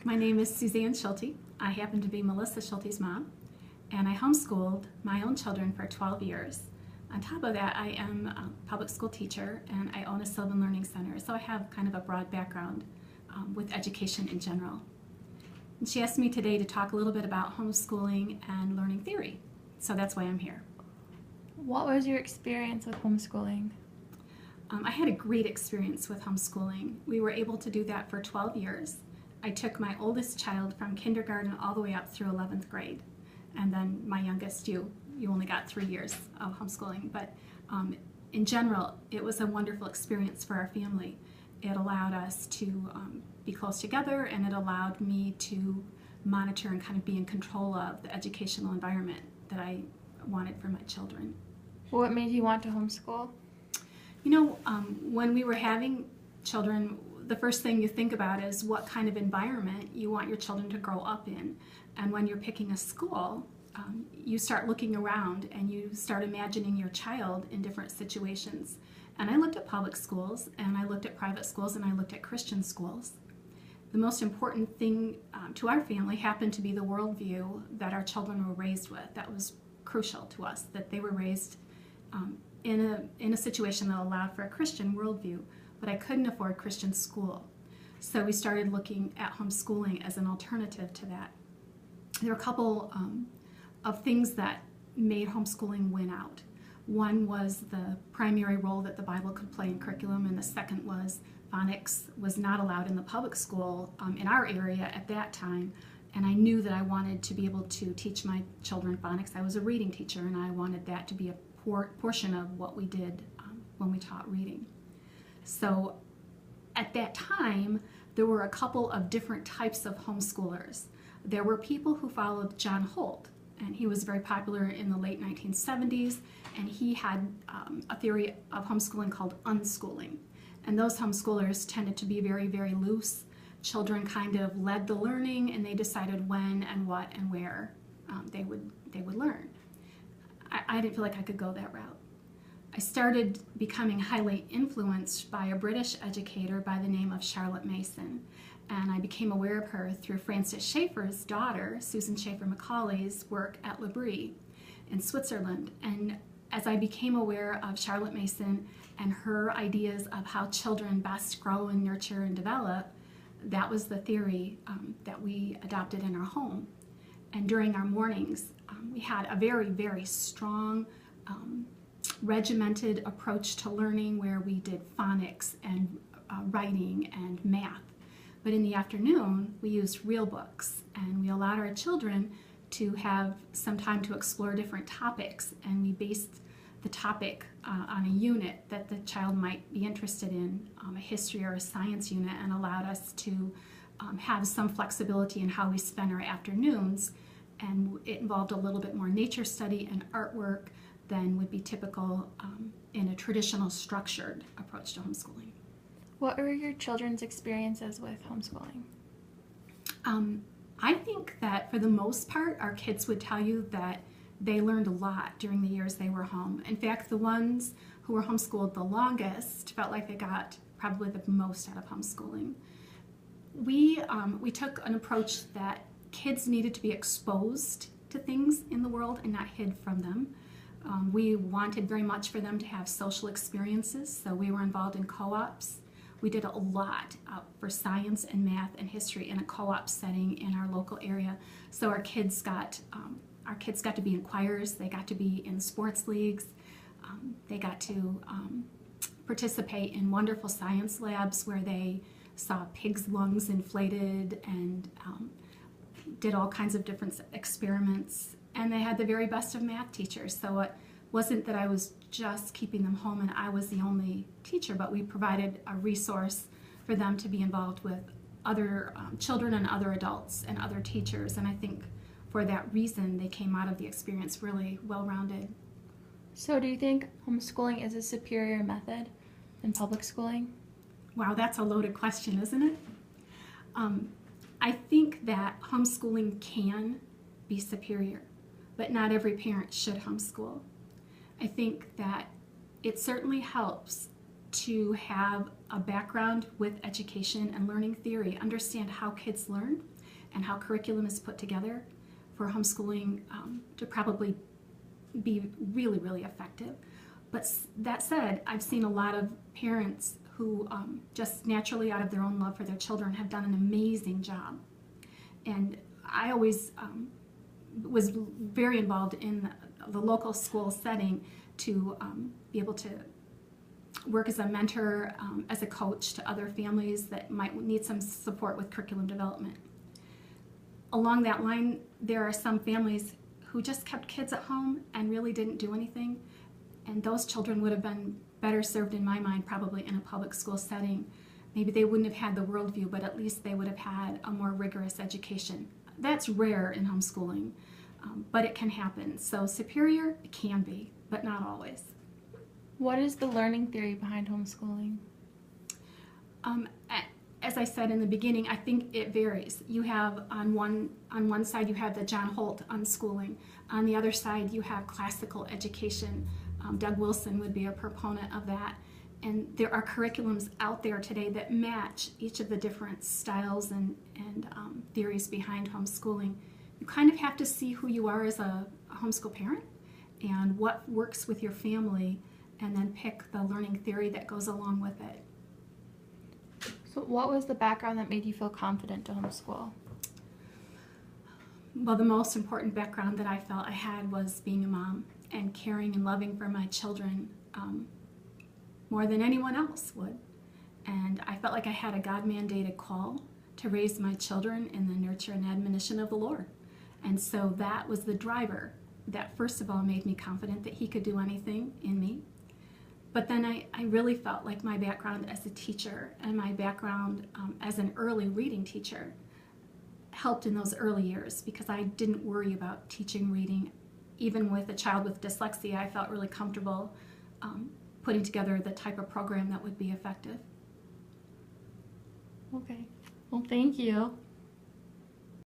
My name is Suzanne Schulte. I happen to be Melissa Schulte's mom, and I homeschooled my own children for 12 years. On top of that, I am a public school teacher, and I own a Sylvan Learning Center, so I have kind of a broad background with education in general. And she asked me today to talk a little bit about homeschooling and learning theory, so that's why I'm here. What was your experience with homeschooling? I had a great experience with homeschooling. We were able to do that for 12 years. I took my oldest child from kindergarten all the way up through 11th grade. And then my youngest, you only got 3 years of homeschooling. But in general, it was a wonderful experience for our family. It allowed us to be close together, and it allowed me to monitor and kind of be in control of the educational environment that I wanted for my children. What made you want to homeschool? You know, when we were having children, the first thing you think about is what kind of environment you want your children to grow up in. And when you're picking a school, you start looking around and you start imagining your child in different situations. And I looked at public schools, and I looked at private schools, and I looked at Christian schools. The most important thing to our family happened to be the worldview that our children were raised with. That was crucial to us, that they were raised in a situation that allowed for a Christian worldview, but I couldn't afford Christian school. So we started looking at homeschooling as an alternative to that. There were a couple of things that made homeschooling win out. One was the primary role that the Bible could play in curriculum, and the second was phonics was not allowed in the public school in our area at that time. And I knew that I wanted to be able to teach my children phonics. I was a reading teacher, and I wanted that to be a portion of what we did when we taught reading. So at that time, there were a couple of different types of homeschoolers. There were people who followed John Holt, and he was very popular in the late 1970s, and he had a theory of homeschooling called unschooling. And those homeschoolers tended to be very, very loose. Children kind of led the learning, and they decided when and what and where they would learn. I didn't feel like I could go that route. I started becoming highly influenced by a British educator by the name of Charlotte Mason, and I became aware of her through Francis Schaeffer's daughter, Susan Schaeffer Macaulay's work at L'Abri in Switzerland. And as I became aware of Charlotte Mason and her ideas of how children best grow and nurture and develop, that was the theory that we adopted in our home. And during our mornings, we had a very, very strong, regimented approach to learning where we did phonics and writing and math. But in the afternoon, we used real books, and we allowed our children to have some time to explore different topics, and we based the topic on a unit that the child might be interested in, a history or a science unit, and allowed us to have some flexibility in how we spent our afternoons. And it involved a little bit more nature study and artwork than would be typical in a traditional structured approach to homeschooling. What were your children's experiences with homeschooling? I think that for the most part, our kids would tell you that they learned a lot during the years they were home. In fact, the ones who were homeschooled the longest felt like they got probably the most out of homeschooling. We took an approach that kids needed to be exposed to things in the world and not hid from them. We wanted very much for them to have social experiences, so we were involved in co-ops. We did a lot for science and math and history in a co-op setting in our local area. So our kids got to be in choirs, they got to be in sports leagues, they got to participate in wonderful science labs where they saw pigs' lungs inflated and did all kinds of different experiments. And they had the very best of math teachers. So it wasn't that I was just keeping them home and I was the only teacher, but we provided a resource for them to be involved with other children and other adults and other teachers. And I think for that reason, they came out of the experience really well-rounded. So do you think homeschooling is a superior method than public schooling? Wow, that's a loaded question, isn't it? I think that homeschooling can be superior, but not every parent should homeschool. I think that it certainly helps to have a background with education and learning theory, understand how kids learn, and how curriculum is put together for homeschooling to probably be really, really effective. But that said, I've seen a lot of parents who just naturally out of their own love for their children have done an amazing job. And I always was very involved in the local school setting to be able to work as a mentor, as a coach to other families that might need some support with curriculum development. Along that line, there are some families who just kept kids at home and really didn't do anything, and those children would have been better served in my mind probably in a public school setting. Maybe they wouldn't have had the worldview, but at least they would have had a more rigorous education. That's rare in homeschooling, but it can happen. So superior, it can be, but not always. What is the learning theory behind homeschooling? As I said in the beginning, I think it varies. You have on one side you have the John Holt unschooling. On the other side you have classical education. Doug Wilson would be a proponent of that. And there are curriculums out there today that match each of the different styles and theories behind homeschooling. You kind of have to see who you are as a homeschool parent and what works with your family, and then pick the learning theory that goes along with it. So what was the background that made you feel confident to homeschool? Well, the most important background that I felt I had was being a mom and caring and loving for my children more than anyone else would. And I felt like I had a God-mandated call to raise my children in the nurture and admonition of the Lord. And so that was the driver that first of all made me confident that He could do anything in me. But then I really felt like my background as a teacher and my background as an early reading teacher helped in those early years, because I didn't worry about teaching reading. Even with a child with dyslexia, I felt really comfortable putting together the type of program that would be effective. Okay. Well, thank you.